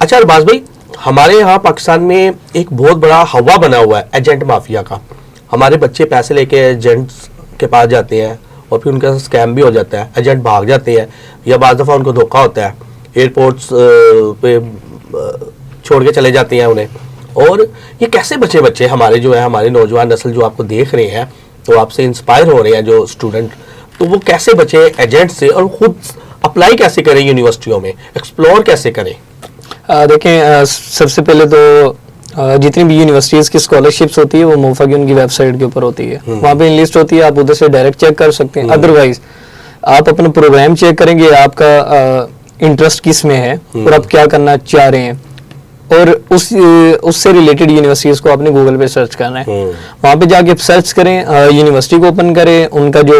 अच्छा अरबाज भाई, हमारे यहाँ पाकिस्तान में एक बहुत बड़ा हवा बना हुआ है एजेंट माफिया का। हमारे बच्चे पैसे लेके एजेंट्स के पास जाते हैं और फिर उनका स्कैम भी हो जाता है, एजेंट भाग जाते हैं या बाज़ दफ़ा उनको धोखा होता है, एयरपोर्ट्स पे छोड़ के चले जाते हैं उन्हें। और ये कैसे बच्चे हमारे जो है, हमारे नौजवान नस्ल जो आपको देख रहे हैं, तो आपसे इंस्पायर हो रहे हैं जो स्टूडेंट, तो वो कैसे बचे एजेंट से और खुद अप्लाई कैसे करें यूनिवर्सिटियों में, एक्सप्लोर कैसे करें? देखें, सबसे पहले तो जितनी भी यूनिवर्सिटीज़ की स्कॉलरशिप्स होती है वो मोफा की उनकी वेबसाइट के ऊपर होती है, वहाँ पे लिस्ट होती है, आप उधर से डायरेक्ट चेक कर सकते हैं। अदरवाइज आप अपना प्रोग्राम चेक करेंगे, आपका इंटरेस्ट किस में है और आप क्या करना चाह रहे हैं, और उससे रिलेटेड यूनिवर्सिटीज़ को आपने गूगल पे सर्च करना है। वहाँ पे जाके सर्च करें, यूनिवर्सिटी को ओपन करें, उनका जो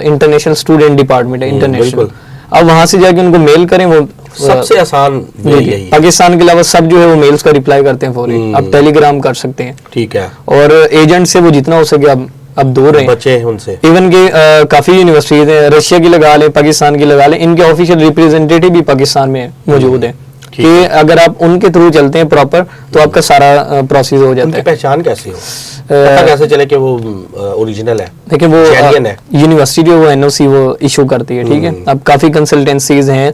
इंटरनेशनल स्टूडेंट डिपार्टमेंट है इंटरनेशनल, अब वहाँ से जाके उनको मेल करें। वो सबसे आसान यही पाकिस्तान के अलावा सब जो है वो मेल्स का रिप्लाई करते हैं फौरी। आप टेलीग्राम कर सकते हैं, ठीक है, और एजेंट से वो जितना हो सके अब दूर रहें, बचे हैं उनसे। इवन के काफी यूनिवर्सिटीज हैं, रशिया की लगा लें, पाकिस्तान की लगा लें, इनके ऑफिशियल रिप्रेजेंटेटिव भी पाकिस्तान में मौजूद हैं कि अगर आप उनके थ्रू चलते हैं प्रॉपर तो आपका सारा प्रोसेस हो जाता है। पहचान कैसे हो, पता कैसे चले कि वो ओरिजिनल है? देखिए, वो यूनिवर्सिटी जो वो एनओसी वो इशू करती है, ठीक है। अब काफी कंसल्टेंसीज हैं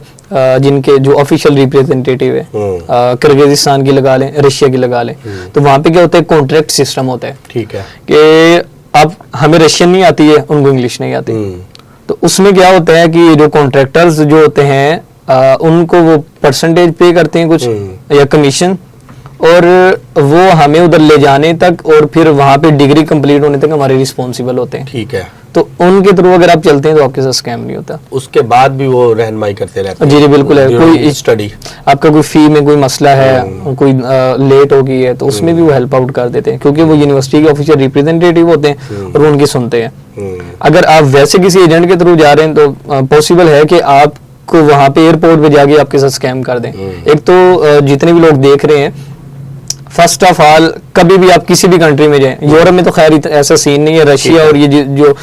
जिनके जो ऑफिशियल रिप्रेजेंटेटिव है, किर्गिस्तान की लगा लें, रशिया की लगा लें, तो वहाँ पे क्या होता है, कॉन्ट्रैक्ट सिस्टम होता है, ठीक है, कि अब हमें रशियन नहीं आती है, उनको इंग्लिश नहीं आती, तो उसमें क्या होता है कि जो कॉन्ट्रैक्टर्स जो होते हैं उनको वो परसेंटेज पे करते हैं कुछ या कमीशन, और वो हमें उधर ले जाने तक और फिर वहाँ पे डिग्री कंप्लीट होने तक हमारे रिस्पॉन्सिबल होते हैं, ठीक है। तो उनके थ्रू अगर आप चलते हैं तो आपके साथ स्कैम नहीं होता। उसके बाद भी वो रहनुमाई करते रहते हैं? जी बिल्कुल है। कोई स्टडी, आपका कोई फी में कोई मसला है, कोई लेट हो गई है, तो उसमें भी वो हेल्प आउट कर देते हैं, क्योंकि वो यूनिवर्सिटी के ऑफिशियल रिप्रेजेंटेटिव होते हैं और वो उनकी सुनते हैं। अगर आप वैसे किसी एजेंट के थ्रू जा रहे हैं तो पॉसिबल है कि आपको वहाँ पे एयरपोर्ट पे जाके आपके साथ स्कैम कर दें। एक तो जितने भी लोग देख रहे हैं, फर्स्ट ऑफ ऑल कभी भी आप किसी भी कंट्री में जाएं, यूरोप में तो खैर ऐसा सीन नहीं है, रशिया और ये जो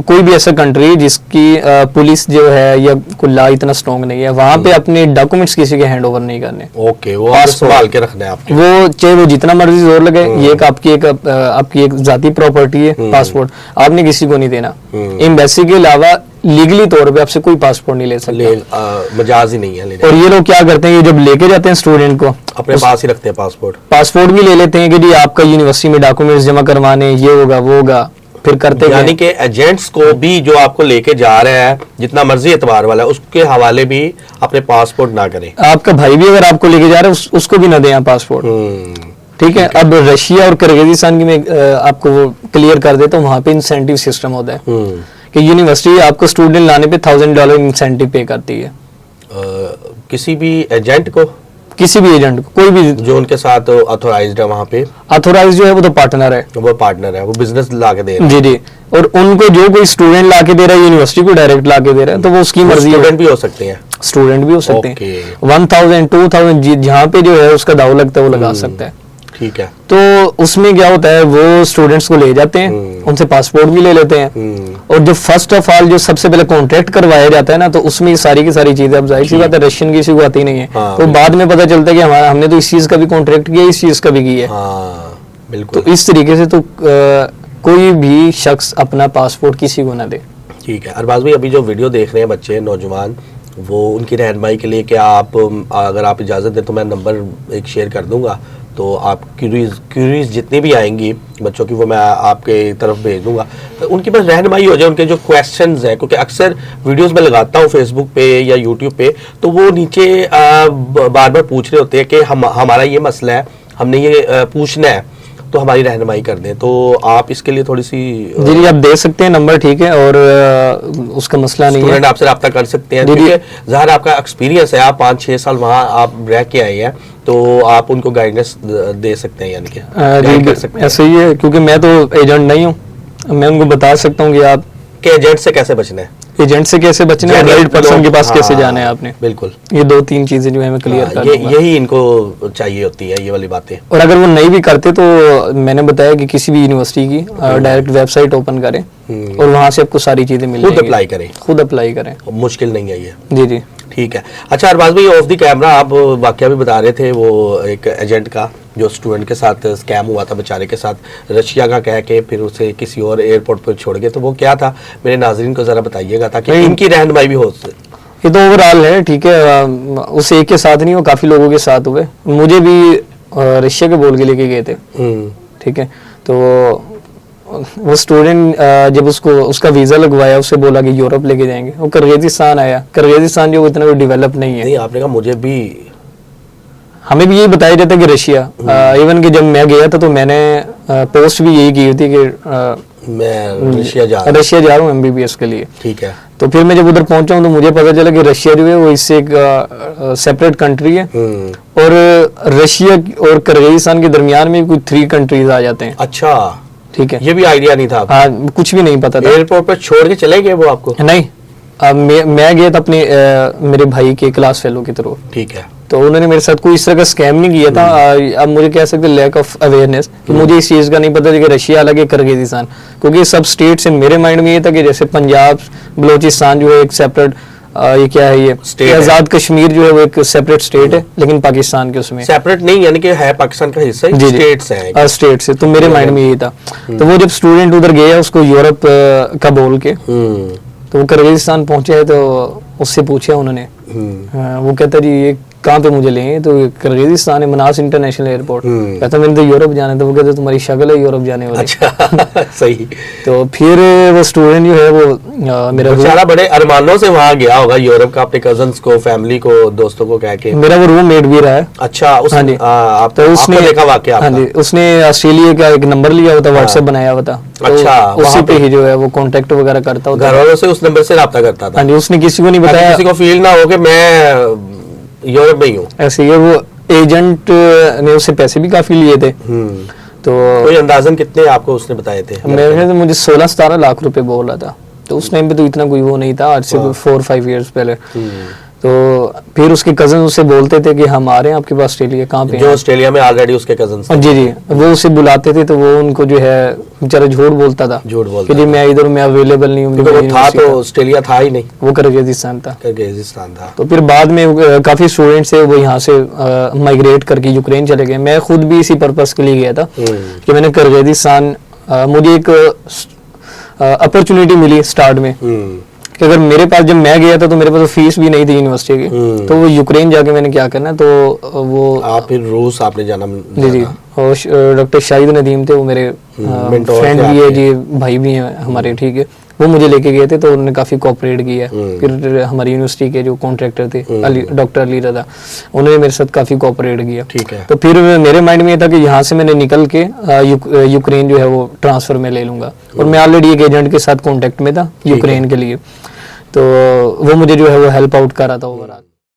कोई भी ऐसा कंट्री जिसकी पुलिस जो है या कोई लॉ इतना स्ट्रॉन्ग नहीं है, वहाँ पे अपने डॉक्यूमेंट्स किसी के हैंड ओवर नहीं करने। ओके, वो संभाल के रखना है आपके। वो चाहे वो जितना मर्जी जोर लगे, ये एक आपकी एक जाती प्रॉपर्टी है, पासपोर्ट आपने किसी को नहीं देना। एम्बेसी के अलावा लीगली तौर पे आपसे कोई पासपोर्ट नहीं ले सकते, मजाज ही नहीं है लेने। और ये लोग क्या करते हैं, ये जब लेके जाते हैं स्टूडेंट को अपने पास ही रखते हैं, पासपोर्ट भी ले लेते हैं कि जी आपका यूनिवर्सिटी में डॉक्यूमेंट्स जमा करवाने, ये होगा वो होगा, फिर करते हैं। यानी कि एजेंट्स को भी जो आपको लेके जा रहा है, जितना मर्जी एतबार वाला है, उसके हवाले भी अपने पासपोर्ट ना करें। आपका भाई भी अगर आपको लेके जा रहा है उसको भी ना दें पासपोर्ट, ठीक है। अब रशिया और किर्गिस्तान की मैं आपको वो क्लियर कर देता हूँ, वहाँ पे इंसेंटिव सिस्टम होता है कि यूनिवर्सिटी आपको स्टूडेंट लाने पे $1000 इंसेंटिव पे करती है। किसी भी एजेंट को, किसी भी एजेंट को, कोई भी जो उनके साथ ऑथोराइज्ड है, वहाँ पे ऑथोराइज जो है वो तो पार्टनर है, वो बिजनेस ला के दे रहा है। जी, और उनको जो कोई स्टूडेंट ला के दे रहा है, यूनिवर्सिटी को डायरेक्ट ला के दे रहा है, तो वो उसकी मर्जी। स्टूडेंट भी हो सकते हैं, स्टूडेंट भी हो सकते हैं। 1000 2000 जहाँ पे जो है उसका दाव लगता है वो लगा सकता है, ठीक है। तो उसमें क्या होता है, वो स्टूडेंट्स को ले जाते हैं, उनसे पासपोर्ट भी ले लेते हैं, और जो फर्स्ट ऑफ ऑल जो सबसे पहले कॉन्ट्रैक्ट करवाया जाता है ना, तो उसमें सारी की सारी चीजें, अब जाहिर सी बात है रशियन किसी को आती नहीं है, तो बाद में पता चलता है कि हमने तो इस चीज का भी कॉन्ट्रैक्ट किया, इस चीज का भी किया है। बिल्कुल। तो इस तरीके से तो कोई भी शख्स अपना पासपोर्ट किसी को ना दे। ठीक है अरबाज भाई, अभी जो वीडियो देख रहे हैं बच्चे नौजवान, वो उनकी रहनुमाई के लिए क्या आप, अगर आप इजाज़त दें तो मैं नंबर एक शेयर कर दूंगा, तो आप क्यूरीज जितनी भी आएंगी बच्चों की, वो मैं आपके तरफ भेज दूंगा, तो उनकी बस रहनुमाई हो जाए, उनके जो क्वेश्चंस हैं, क्योंकि अक्सर वीडियोस में लगाता हूँ फेसबुक पे या यूट्यूब पे, तो वो नीचे बार बार पूछ रहे होते हैं कि हमारा ये मसला है, हमने ये पूछना है, तो हमारी रहनुमाई कर दें। तो आप इसके लिए थोड़ी सी जी आप दे सकते हैं नंबर, ठीक है, और उसका मसला नहीं है, स्टूडेंट आपसे रब्ता कर सकते हैं, क्योंकि ज़ाहिर आपका एक्सपीरियंस है, आप 5-6 साल वहाँ आप रह के आए हैं, तो आप उनको गाइडेंस दे सकते हैं, यानी कि ऐसे ही है, क्योंकि मैं तो एजेंट नहीं हूँ, मैं उनको बता सकता हूँ कि आप के एजेंट से कैसे बचना है, एजेंट से कैसे बचना है, राइट पर्सन के पास कैसे जाना है आपने। बिल्कुल, ये 2-3 चीजें जो है मैं क्लियर कर दूंगा। यही इनको चाहिए होती है, ये वाली बातें। और अगर वो नहीं भी करते तो मैंने बताया कि किसी भी यूनिवर्सिटी की डायरेक्ट वेबसाइट ओपन करें और वहां से आपको सारी चीजें मिल जाएंगी, खुद अप्लाई करें, खुद अप्लाई करें, मुश्किल नहीं है ये। जी जी। ठीक है। अच्छा अरबाज भाई, ऑफ द कैमरा आप वाकया भी बता रहे थे वो एक एजेंट का जो स्टूडेंट के साथ स्कैम हुआ था बेचारे के साथ, रशिया का कह के फिर उसे किसी और एयरपोर्ट पर छोड़ गए, तो वो क्या था मेरे नाजरीन को जरा बताइएगा ताकि इनकी रहनुमाई भी हो। ये तो ओवरऑल है, ठीक है, उस एक के साथ नहीं, वो काफी लोगों के साथ हुए। मुझे भी रशिया के बोल के लेके गए थे, ठीक है। तो वो स्टूडेंट जब उसका वीजा लगवाया, उससे बोला कि यूरोप लेके जाएंगे, वो किर्गिज़स्तान आया। किर्गिज़स्तान जो इतना डेवलप नहीं है। नहीं आपने कहा मुझे भी, हमें भी यही बताया जाता है कि रशिया, इवन कि जब मैं गया था तो मैंने पोस्ट भी यही की थी कि मैं रशिया जा रहा हूँ MBBS के लिए। ठीक है। तो फिर मैं जब उधर पहुंचा हूँ तो मुझे पता चला कि रशिया जो है वो इससे एक सेपरेट कंट्री है, और रशिया और किर्गिज़स्तान के दरमियान में कोई 3 कंट्रीज आ जाते हैं। अच्छा, ठीक है, ये भी आइडिया नहीं था। हाँ, कुछ भी नहीं पता था। एयरपोर्ट पर छोड़ के चले गए वो आपको? नहीं, मैं गया था अपने मेरे भाई के क्लास फेलो की तरफ। ठीक है। तो उन्होंने मेरे साथ कोई इस तरह का स्कैम नहीं किया था। अब मुझे कह सकते लैक ऑफ अवेयरनेस, कि मुझे इस चीज़ का नहीं पता था कि रशिया अलग है किर्गिज़स्तान, क्योंकि सब स्टेट्स इन मेरे माइंड में ये था कि जैसे पंजाब बलोचिस्तान जो है एक सेपरेट, ये क्या है, ये स्टेट आजाद कश्मीर जो है वो एक सेपरेट स्टेट है, लेकिन पाकिस्तान के उसमें सेपरेट नहीं, यानी कि है पाकिस्तान का हिस्सा, जी, स्टेट्स हैं। स्टेट से, तो मेरे माइंड में यही था। तो वो जब स्टूडेंट उधर गया उसको यूरोप का बोल के, तो वो किर्गिज़स्तान पहुंचे है, तो उससे पूछा उन्होंने, वो कहता जी ये कहाँ पे मुझे लेंगे, तो किर्गिज़स्तान है, मनास इंटरनेशनल एयरपोर्ट। कहता मैंने तो यूरोप जाना है, तो वो कहते तुम्हारी शक्ल है यूरोप जाने वाली। अच्छा सही। तो फिर वो स्टूडेंट जो है वो मेरा बेचारा बड़े अरमानों से वहाँ गया होगा यूरोप का, अपने कजन्स को, फैमिली को, दोस्तों को कह के। मेरा वो रूममेट भी रहा है। अच्छा, हाँ जी, तो उसने देखा वाकया? हाँ जी, उसने ऑस्ट्रेलिया का एक नंबर लिया हुआ था, व्हाट्सएप बनाया हुआ था। अच्छा, उसी पे ही जो है वो कांटेक्ट वगैरह करता होता, घर वालों से उस नंबर से रब्ता करता था। हाँ जी, उसने किसी को नहीं बताया, किसी को फील ना हो कि मैं यूरोप में ही हूँ। ऐसे ही वो एजेंट ने उससे पैसे भी काफी लिए थे। तो कोई अंदाजन कितने आपको उसने बताए थे? मेरे ख्याल से मुझे 16-17 लाख रुपए बोल रहा था। तो उस टाइम पे तो इतना कोई वो नहीं था, आज से 4-5 इयर्स पहले। तो फिर उसके कजन उससे बोलते थे कि हम आ रहे हैं आपके पास ऑस्ट्रेलिया। कहाँ पे? जो ऑस्ट्रेलिया में ऑलरेडी उसके कजन्स थे। जी जी, वो उसे बुलाते थे, तो वो उनको जो है बेचारा झूठ बोलता था, झूठ बोलता कि जी मैं इधर, मैं अवेलेबल नहीं हूँ। वो था तो ऑस्ट्रेलिया था ही नहीं, वो किर्गिज़स्तान था। किर्गिज़स्तान था। तो फिर बाद में काफी स्टूडेंट्स थे वो यहाँ से माइग्रेट करके यूक्रेन चले गए। मैं खुद भी इसी पर्पस के लिए गया था कि मैंने किर्गिज़स्तान, मुझे एक अपॉर्चुनिटी मिली स्टार्ट में कि अगर मेरे पास, जब मैं गया था तो मेरे पास तो फीस भी नहीं थी यूनिवर्सिटी की, तो वो यूक्रेन जाके मैंने क्या करना, तो वो आप फिर रूस आपने जाना? जी जी, और डॉक्टर शाहिद नदीम थे, वो मेरे फ्रेंड भी है जी, भाई भी हैं हमारे, ठीक है। वो मुझे लेके गए थे, तो उन्होंने काफी कोऑपरेट किया। फिर हमारी यूनिवर्सिटी के जो कॉन्ट्रैक्टर थे डॉक्टर अली रजा, उन्होंने मेरे साथ काफी कोऑपरेट किया। ठीक है। तो फिर मेरे माइंड में ये था कि यहाँ से मैंने निकल के यूक्रेन जो है वो ट्रांसफर में ले लूंगा, और मैं ऑलरेडी एक एजेंट के साथ कॉन्टेक्ट में था यूक्रेन के लिए, तो वो मुझे जो है वो हेल्प आउट कर रहा था ओवरऑल।